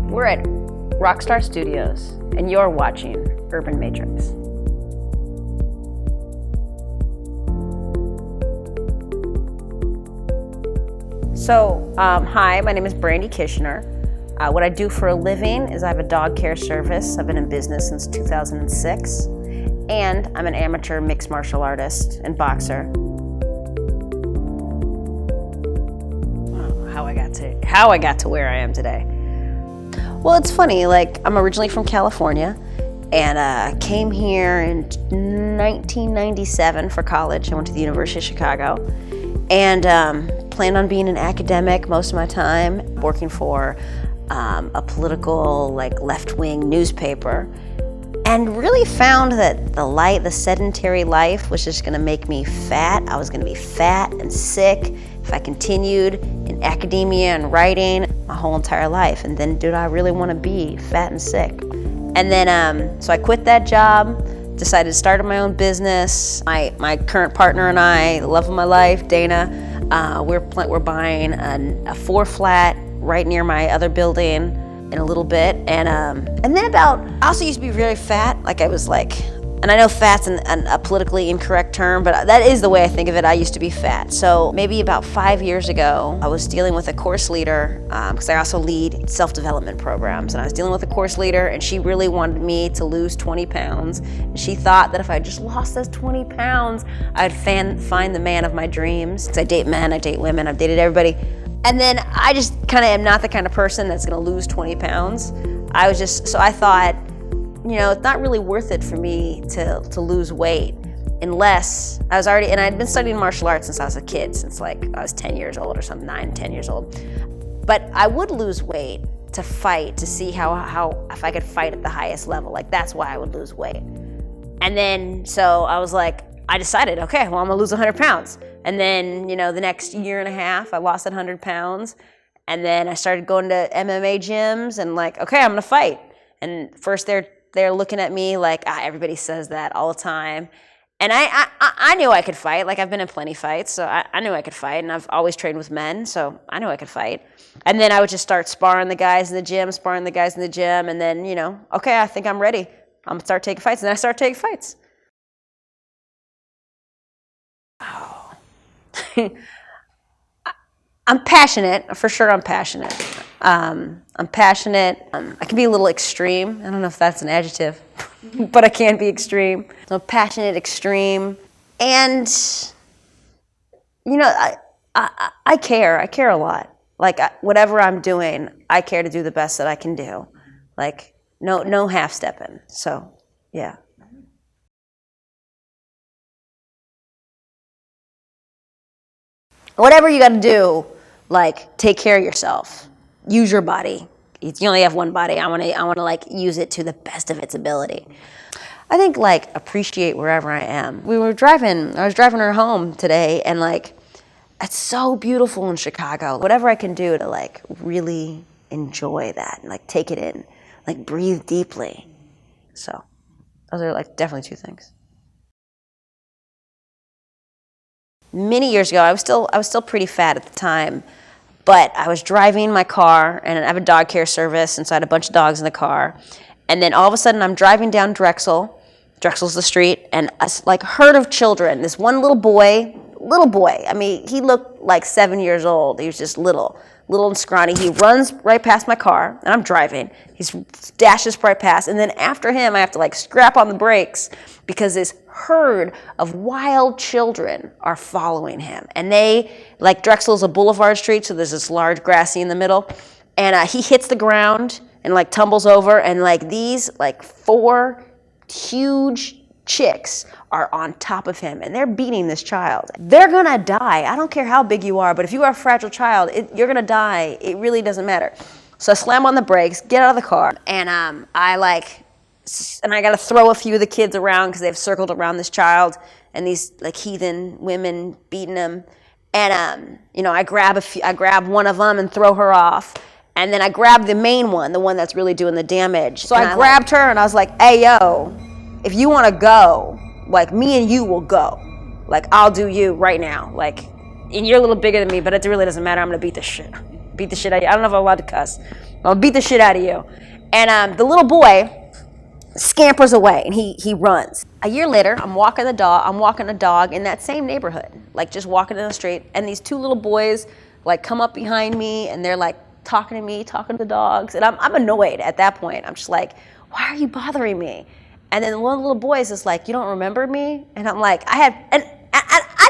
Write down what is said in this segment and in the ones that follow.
We're at Rockstar Studios, and you're watching Urban Matrix. So, hi, my name is Brandi Kishner. What I do for a living is I have a dog care service. I've been in business since 2006, and I'm an amateur mixed martial artist and boxer. Wow, how I got to where I am today. Well, it's funny, like, I'm originally from California, and came here in 1997 for college. I went to the University of Chicago, and planned on being an academic most of my time, working for a political, like, left-wing newspaper, and really found that the sedentary life was just gonna make me fat. I was gonna be fat and sick if I continued in academia and writing my whole entire life. And then, did I really wanna be fat and sick? And then, so I quit that job, decided to start my own business. My current partner and I, the love of my life, Dana, we're buying a 4-flat right near my other building in a little bit. And then I also used to be very fat, like I was like, and I know fat's a politically incorrect term, but that is the way I think of it. I used to be fat. So maybe about 5 years ago, I was dealing with a course leader, because I also lead self-development programs, and I was dealing with a course leader, and she really wanted me to lose 20 pounds. And she thought that if I just lost those 20 pounds, I'd find the man of my dreams. Because I date men, I date women, I've dated everybody. And then I just kind of am not the kind of person that's gonna lose 20 pounds. So I thought, you know, it's not really worth it for me to lose weight unless I was already, and I'd been studying martial arts since I was a kid, since like I was 10 years old or something, 9, 10 years old. But I would lose weight to fight, to see how if I could fight at the highest level. Like, that's why I would lose weight. And then, so I was like, I decided, okay, well, I'm gonna lose 100 pounds. And then, you know, the next year and a half, I lost 100 pounds. And then I started going to MMA gyms and like, okay, I'm gonna fight. And first they're looking at me like, everybody says that all the time. And I knew I could fight. Like, I've been in plenty fights, so I knew I could fight. And I've always trained with men, so I knew I could fight. And then I would just start sparring the guys in the gym, and then, you know, okay, I think I'm ready. I'm gonna start taking fights. And then I started taking fights. Oh. I'm passionate, for sure I'm passionate. I'm passionate. I can be a little extreme. I don't know if that's an adjective, but I can be extreme. So I'm passionate, extreme, and, you know, I care. I care a lot. Like, whatever I'm doing, I care to do the best that I can do. Like, no half-stepping. So, yeah. Whatever you got to do, like, take care of yourself. Use your body. You only have one body. I want to like use it to the best of its ability. I think, like, appreciate wherever I am. I was driving her home today, and like, it's so beautiful in Chicago. Whatever I can do to like really enjoy that and like take it in, like breathe deeply. So those are like definitely two things. Many years ago, I was still pretty fat at the time, but I was driving my car, and I have a dog care service, and so I had a bunch of dogs in the car. And then all of a sudden, I'm driving down Drexel. Drexel's the street, and a like herd of children. This one little boy. I mean, he looked like 7 years old. He was just little and scrawny. He runs right past my car, and I'm driving. He dashes right past, and then after him, I have to like scrap on the brakes because this herd of wild children are following him. And they, like, Drexel's a boulevard street, so there's this large grassy in the middle, and he hits the ground and like tumbles over, and like these like 4 huge chicks are on top of him, and they're beating this child. They're gonna die. I don't care how big you are, but if you are a fragile child, you're gonna die. It really doesn't matter. So I slam on the brakes, get out of the car, and I gotta throw a few of the kids around because they've circled around this child, and these like heathen women beating him. And you know, I grab one of them and throw her off, and then I grab the main one, the one that's really doing the damage. So I grabbed her, and I was like, "Hey, yo, if you want to go, like, me and you will go. Like, I'll do you right now. Like, and you're a little bigger than me, but it really doesn't matter. I'm gonna beat the shit out of you." I don't know if I'm allowed to cuss. I'll beat the shit out of you. And the little boy scampers away and he runs. A year later, I'm walking a dog in that same neighborhood, like just walking in the street, and these two little boys like come up behind me and they're like talking to me, talking to the dogs, and I'm annoyed at that point. I'm just like, why are you bothering me? And then one of the little boys is like, you don't remember me? And I'm like, I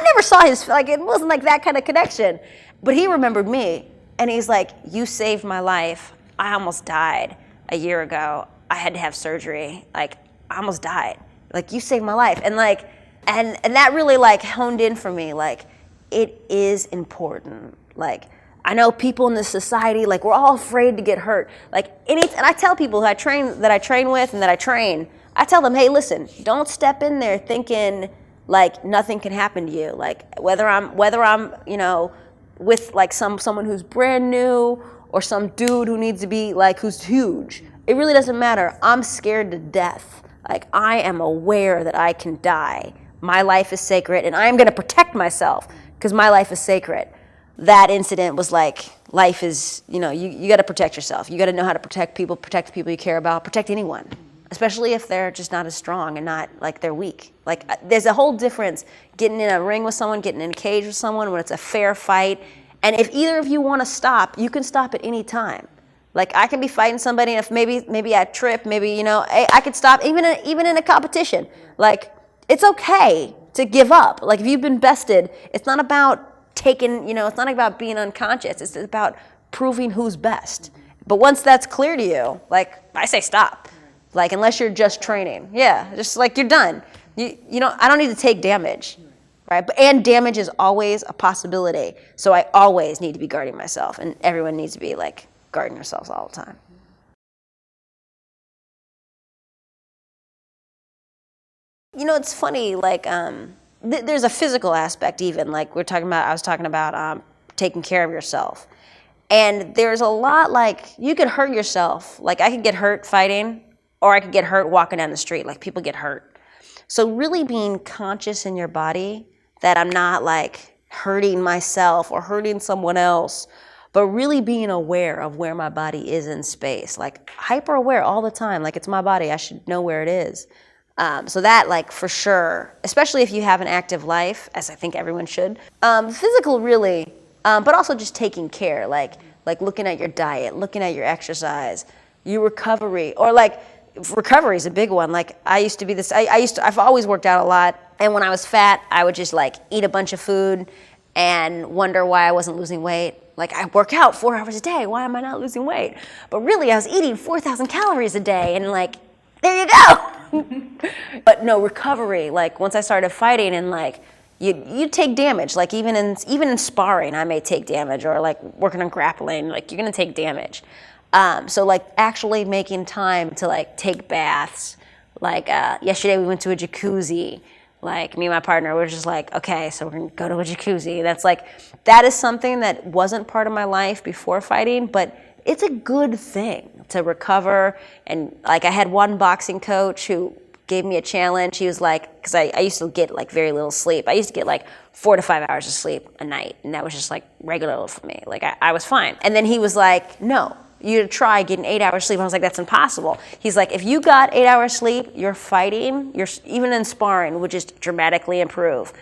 never saw his, like it wasn't like that kind of connection, but he remembered me. And he's like, you saved my life. I almost died a year ago. I had to have surgery. Like, I almost died. Like, you saved my life. And like, and that really like honed in for me. Like, it is important. Like, I know people in this society, like we're all afraid to get hurt. Like, and I tell people that I train with and that I train, I tell them, hey, listen, don't step in there thinking like nothing can happen to you. Like whether I'm, you know, with like someone who's brand new or some dude who needs to be like, who's huge. It really doesn't matter. I'm scared to death. Like, I am aware that I can die. My life is sacred, and I am gonna protect myself because my life is sacred. That incident was like, life is, you know, you gotta protect yourself. You gotta know how to protect the people you care about, protect anyone, especially if they're just not as strong and not like they're weak. Like, there's a whole difference getting in a ring with someone, getting in a cage with someone when it's a fair fight. And if either of you wanna stop, you can stop at any time. Like, I can be fighting somebody, and if maybe I trip, maybe, you know, I could stop even in a competition. Like, it's okay to give up. Like, if you've been bested, it's not about taking, you know, it's not about being unconscious. It's about proving who's best. But once that's clear to you, like, I say stop. Like, unless you're just training. Yeah, just like you're done. You know, I don't need to take damage, right? And damage is always a possibility. So I always need to be guarding myself, and everyone needs to be like, guarding yourselves all the time. You know, it's funny, like, there's a physical aspect even, like I was talking about taking care of yourself. And there's a lot, like, you could hurt yourself. Like, I could get hurt fighting, or I could get hurt walking down the street. Like, people get hurt. So really being conscious in your body that I'm not, like, hurting myself or hurting someone else, but really being aware of where my body is in space, like hyper aware all the time. Like, it's my body, I should know where it is. So that, like, for sure, especially if you have an active life, as I think everyone should. Physical really, but also just taking care, like looking at your diet, looking at your exercise, your recovery, or like, recovery is a big one. Like, I've always worked out a lot, and when I was fat, I would just like eat a bunch of food and wonder why I wasn't losing weight. Like, I work out 4 hours a day, why am I not losing weight? But really, I was eating 4,000 calories a day, and like, there you go. But no, recovery, like once I started fighting, and like, you take damage, like even in sparring, I may take damage, or like working on grappling, like you're gonna take damage. So like actually making time to like take baths, like yesterday we went to a jacuzzi. Like, me and my partner were just like, okay, so we're gonna go to a jacuzzi. That is something that wasn't part of my life before fighting, but it's a good thing to recover. And like, I had one boxing coach who gave me a challenge. He was like, because I used to get like very little sleep. I used to get like 4 to 5 hours of sleep a night, and that was just like regular for me. Like, I was fine. And then he was like, no, you try getting 8 hours sleep. I was like, that's impossible. He's like, if you got 8 hours sleep, your fighting, even in sparring, would just dramatically improve.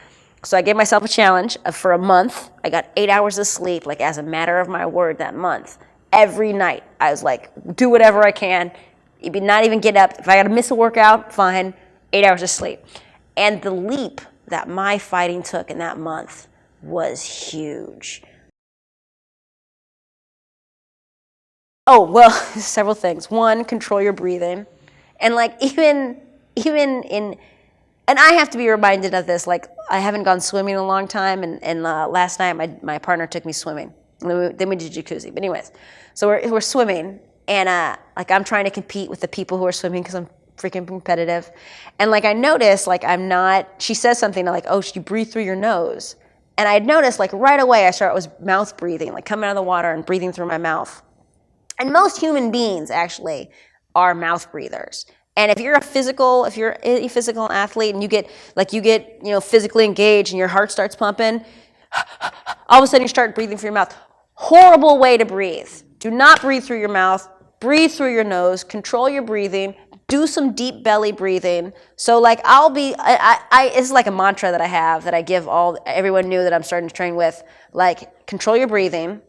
So I gave myself a challenge for a month. I got 8 hours of sleep, like as a matter of my word, that month. Every night, I was like, do whatever I can, not even get up. If I gotta miss a workout, fine, 8 hours of sleep. And the leap that my fighting took in that month was huge. Oh, well, several things. One, control your breathing. And like, even in, and I have to be reminded of this, like, I haven't gone swimming in a long time, and last night my partner took me swimming. Then we did jacuzzi. But anyways, so we're swimming, and like, I'm trying to compete with the people who are swimming because I'm freaking competitive. And like, I noticed, like, she says something like, oh, you breathe through your nose. And I had noticed, like, right away I was mouth breathing, like coming out of the water and breathing through my mouth. And most human beings actually are mouth breathers. And if you're a physical athlete, and you get, you know, physically engaged and your heart starts pumping, all of a sudden you start breathing through your mouth. Horrible way to breathe. Do not breathe through your mouth. Breathe through your nose. Control your breathing. Do some deep belly breathing. So like it's like a mantra that I have that I give everyone new that I'm starting to train with. Like, control your breathing.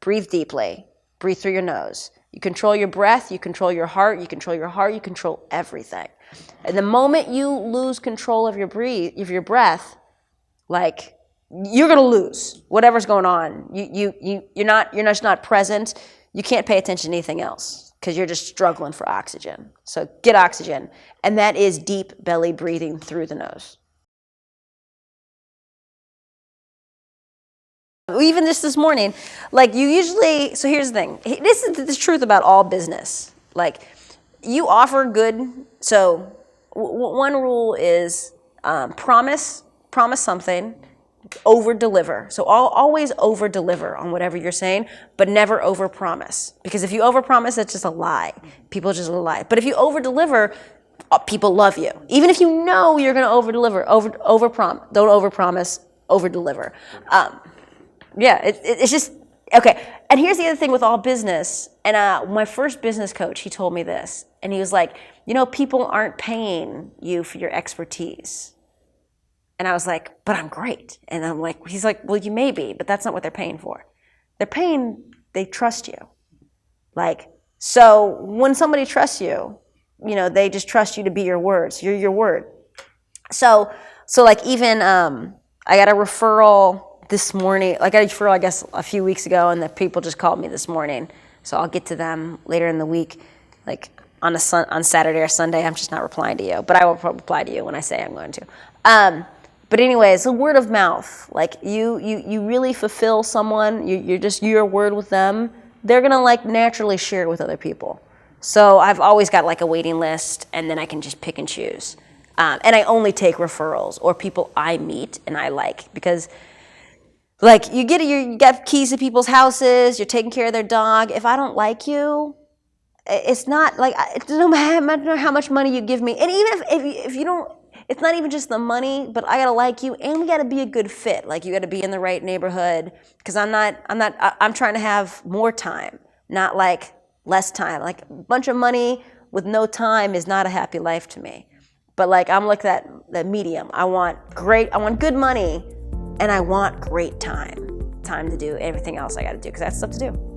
Breathe deeply. Breathe through your nose. You control your breath. You control your heart. You control your heart. You control everything. And the moment you lose control of your breath, like, you're gonna lose whatever's going on. You're just not present. You can't pay attention to anything else because you're just struggling for oxygen. So get oxygen, and that is deep belly breathing through the nose. Even just this morning, like so here's the thing. This is the truth about all business. Like, you offer good. So one rule is promise something. Over-deliver. So always over-deliver on whatever you're saying, but never over-promise. Because if you over-promise, that's just a lie. People just lie. But if you over-deliver, people love you. Even if you know you're going to over-deliver, don't over-promise, over-deliver. It's just, okay. And here's the other thing with all business. And my first business coach, he told me this. And he was like, people aren't paying you for your expertise. And I was like, but I'm great. And he's like, well, you may be, but that's not what they're paying for. They trust you. Like, so when somebody trusts you, they just trust you to be your words. You're your word. So like even, I got a referral this morning. I got a referral, I guess, a few weeks ago, and the people just called me this morning. So I'll get to them later in the week. Like on Saturday or Sunday, I'm just not replying to you, but I will reply to you when I say I'm going to. But anyway, it's a word of mouth. Like you really fulfill someone. You're just your word with them. They're gonna like naturally share it with other people. So I've always got like a waiting list, and then I can just pick and choose. And I only take referrals or people I meet and I like, because like you got keys to people's houses. You're taking care of their dog. If I don't like you, it's not like it doesn't matter how much money you give me. And even if you don't. It's not even just the money, but I gotta like you, and we gotta be a good fit. Like, you gotta be in the right neighborhood, because I'm trying to have more time, not like less time. Like, a bunch of money with no time is not a happy life to me. But like, I'm like that medium. I want good money, and I want great time to do everything else I gotta do, because that's stuff to do.